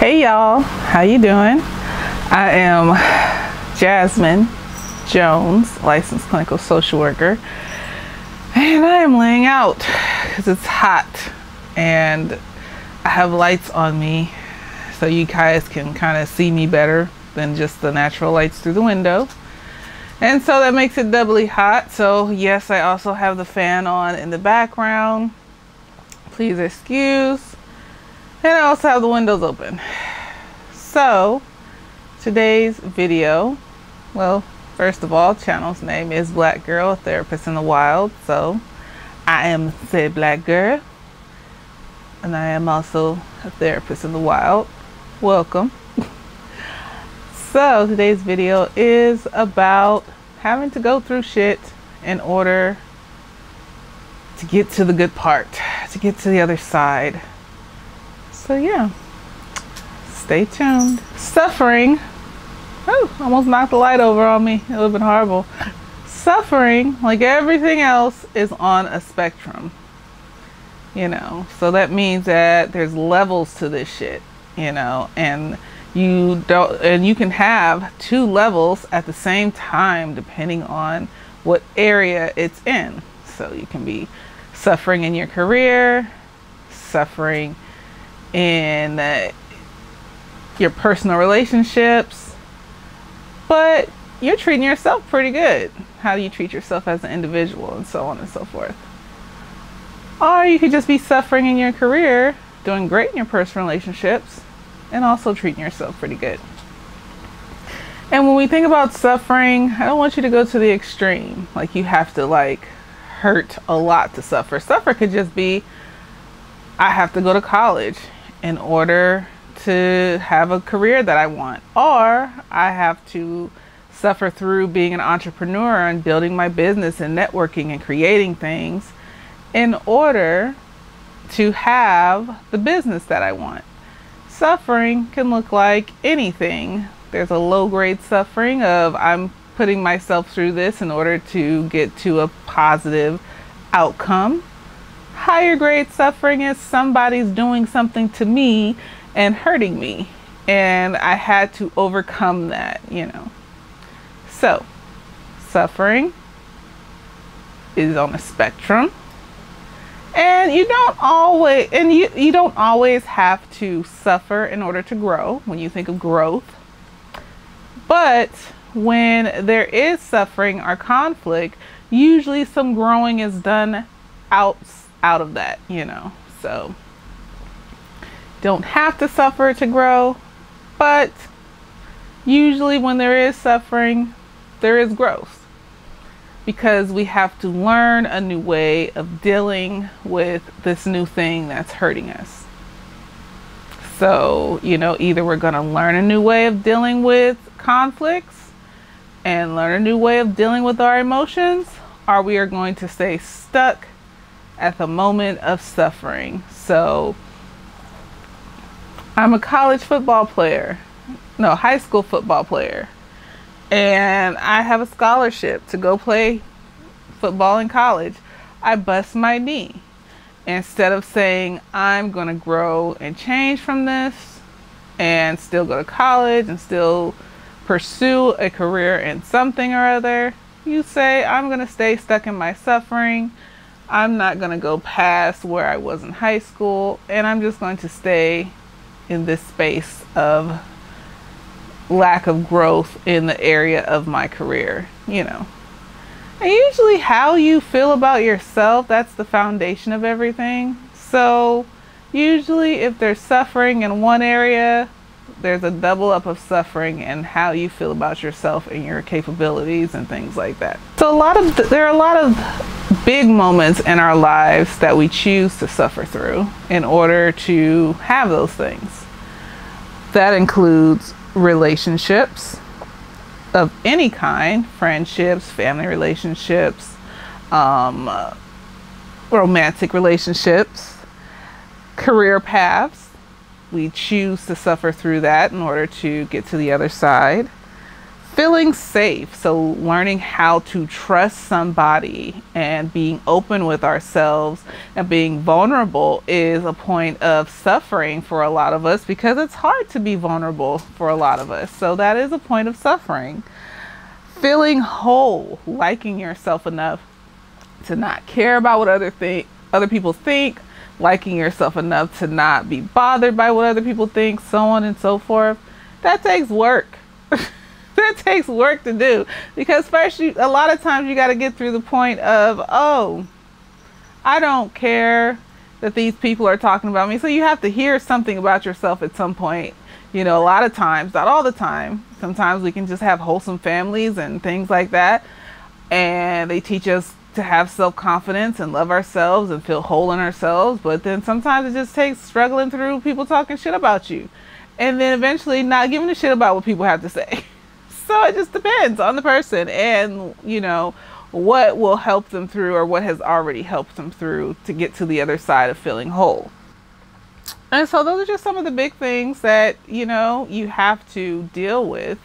Hey y'all, how you doing? I am Jasmine Jones, licensed clinical social worker, and I am laying out because it's hot and I have lights on me so you guys can kind of see me better than just the natural lights through the window. And so that makes it doubly hot. So yes, I also have the fan on in the background. Please excuse. And I also have the windows open. So today's video, well, first of all, channel's name is Black Girl, a Therapist in the Wild. So I am said Black Girl, and I am also a therapist in the wild. Welcome. So today's video is about having to go through shit in order to get to the good part, to get to the other side. So yeah, stay tuned. Suffering, oh, almost knocked the light over on me. It would have been horrible. Suffering, like everything else, is on a spectrum, you know. So that means that there's levels to this shit, you know, and you can have two levels at the same time depending on what area it's in. So you can be suffering in your career, suffering in your personal relationships, but you're treating yourself pretty good. How do you treat yourself as an individual, and so on and so forth. Or you could just be suffering in your career, doing great in your personal relationships, and also treating yourself pretty good. And when we think about suffering, I don't want you to go to the extreme. Like you have to like hurt a lot to suffer. Suffer could just be, I have to go to college in order to have a career that I want, or I have to suffer through being an entrepreneur and building my business and networking and creating things in order to have the business that I want. Suffering can look like anything. There's a low-grade suffering of I'm putting myself through this in order to get to a positive outcome. Higher grade suffering is somebody's doing something to me and hurting me, and I had to overcome that, you know. So suffering is on a spectrum, and you don't always have to suffer in order to grow when you think of growth. But when there is suffering or conflict, usually some growing is done out of that, you know. So don't have to suffer to grow, but usually when there is suffering, there is growth, because we have to learn a new way of dealing with this new thing that's hurting us. So, you know, either we're going to learn a new way of dealing with conflicts and learn a new way of dealing with our emotions, or we are going to stay stuck at the moment of suffering. So I'm a high school football player, and I have a scholarship to go play football in college. I bust my knee. Instead of saying I'm going to grow and change from this and still go to college and still pursue a career in something or other, you say I'm going to stay stuck in my suffering. I'm not going to go past where I was in high school, and I'm just going to stay in this space of lack of growth in the area of my career, you know. And usually how you feel about yourself, that's the foundation of everything. So usually if there's suffering in one area, there's a double up of suffering in how you feel about yourself and your capabilities and things like that. So there are a lot of big moments in our lives that we choose to suffer through in order to have those things. That includes relationships of any kind, friendships, family relationships, romantic relationships, career paths. We choose to suffer through that in order to get to the other side. Feeling safe, so learning how to trust somebody and being open with ourselves and being vulnerable is a point of suffering for a lot of us, because it's hard to be vulnerable for a lot of us. So that is a point of suffering. Feeling whole, liking yourself enough to not care about what other people think, liking yourself enough to not be bothered by what other people think, so on and so forth. That takes work. That takes work to do, because first, a lot of times you got to get through the point of, oh, I don't care that these people are talking about me. So you have to hear something about yourself at some point. You know, a lot of times, not all the time. Sometimes we can just have wholesome families and things like that, and they teach us to have self-confidence and love ourselves and feel whole in ourselves. But then sometimes it just takes struggling through people talking shit about you, and then eventually not giving a shit about what people have to say. So it just depends on the person and, you know, what will help them through, or what has already helped them through to get to the other side of feeling whole. And so those are just some of the big things that, you know, you have to deal with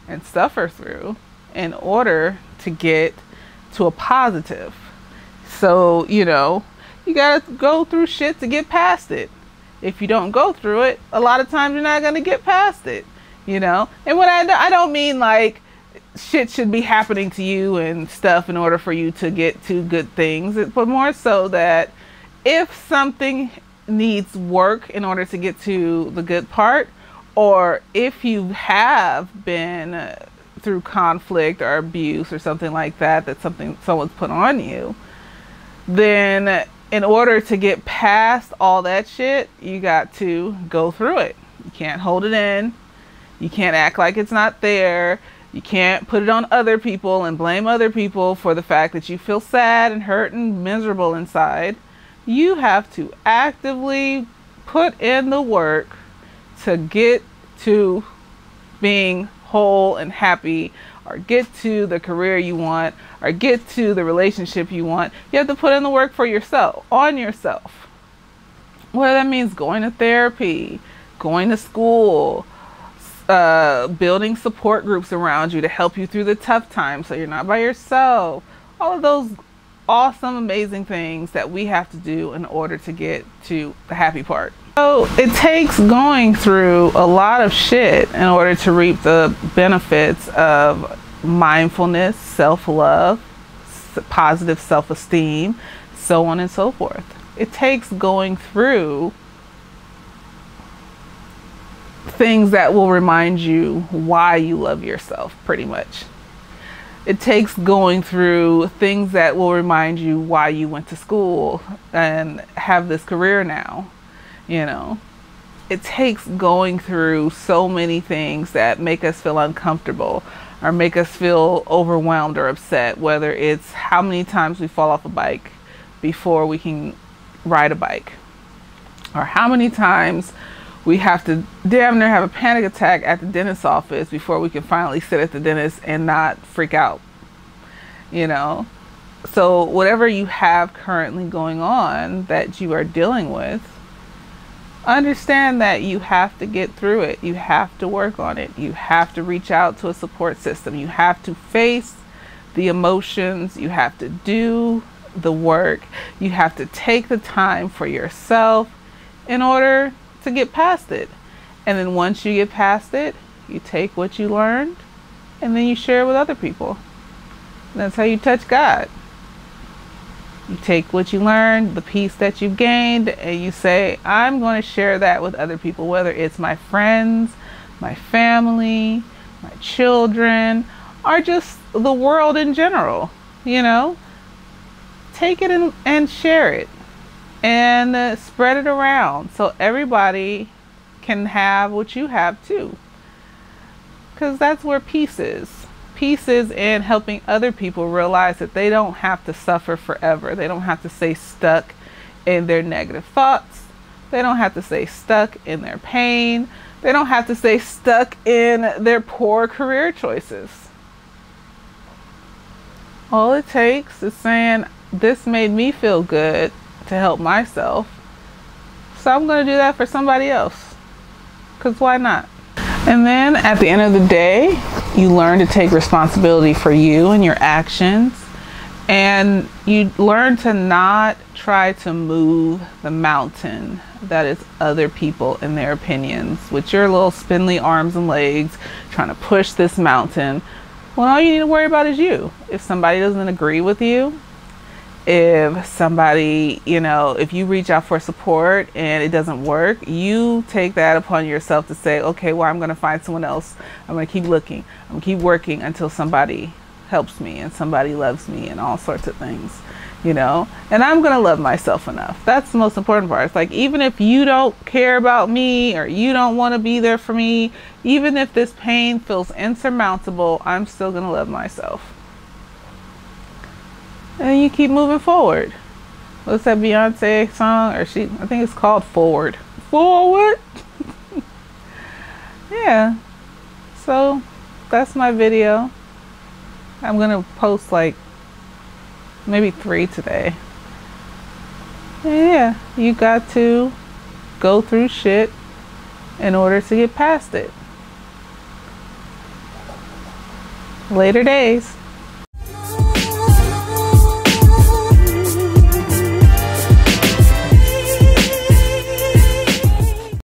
and suffer through in order to get to a positive. So, you know, you got to go through shit to get past it. If you don't go through it, a lot of times you're not going to get past it. You know, and what I don't mean like shit should be happening to you and stuff in order for you to get to good things, but more so that if something needs work in order to get to the good part, or if you have been through conflict or abuse or something like that, someone's put on you, then in order to get past all that shit, you got to go through it. You can't hold it in. You can't act like it's not there. You can't put it on other people and blame other people for the fact that you feel sad and hurt and miserable inside. You have to actively put in the work to get to being whole and happy, or get to the career you want, or get to the relationship you want. You have to put in the work for yourself, on yourself. Whether that means going to therapy, going to school, building support groups around you to help you through the tough times so you're not by yourself. All of those awesome, amazing things that we have to do in order to get to the happy part. So it takes going through a lot of shit in order to reap the benefits of mindfulness, self-love, positive self-esteem, so on and so forth. It takes going through things that will remind you why you love yourself, pretty much. It takes going through things that will remind you why you went to school and have this career now. You know, it takes going through so many things that make us feel uncomfortable or make us feel overwhelmed or upset, whether it's how many times we fall off a bike before we can ride a bike, or how many times we have to damn near have a panic attack at the dentist's office before we can finally sit at the dentist and not freak out. You know, so whatever you have currently going on that you are dealing with, understand that you have to get through it. You have to work on it. You have to reach out to a support system. You have to face the emotions. You have to do the work. You have to take the time for yourself in order to get past it. And then once you get past it, you take what you learned and then you share it with other people. That's how you touch God. You take what you learned, the peace that you've gained, and you say, I'm going to share that with other people, whether it's my friends, my family, my children, or just the world in general. You know, take it and share it and spread it around so everybody can have what you have too. Because that's where peace is. Peace is in helping other people realize that they don't have to suffer forever. They don't have to stay stuck in their negative thoughts. They don't have to stay stuck in their pain. They don't have to stay stuck in their poor career choices. All it takes is saying, this made me feel good to help myself, so I'm going to do that for somebody else. Because why not? And then at the end of the day, you learn to take responsibility for you and your actions. And you learn to not try to move the mountain that is other people and their opinions with your little spindly arms and legs trying to push this mountain. Well, all you need to worry about is you. If somebody doesn't agree with you, if somebody, if you reach out for support and it doesn't work, you take that upon yourself to say, okay, well, I'm going to find someone else. I'm going to keep looking. I'm going to keep working until somebody helps me and somebody loves me and all sorts of things, and I'm going to love myself enough. That's the most important part. It's like, even if you don't care about me or you don't want to be there for me, even if this pain feels insurmountable, I'm still going to love myself. And you keep moving forward. What's that Beyonce song? I think it's called Forward. Forward. Yeah. So that's my video. I'm gonna post like maybe 3 today. And yeah, you got to go through shit in order to get past it. Later days.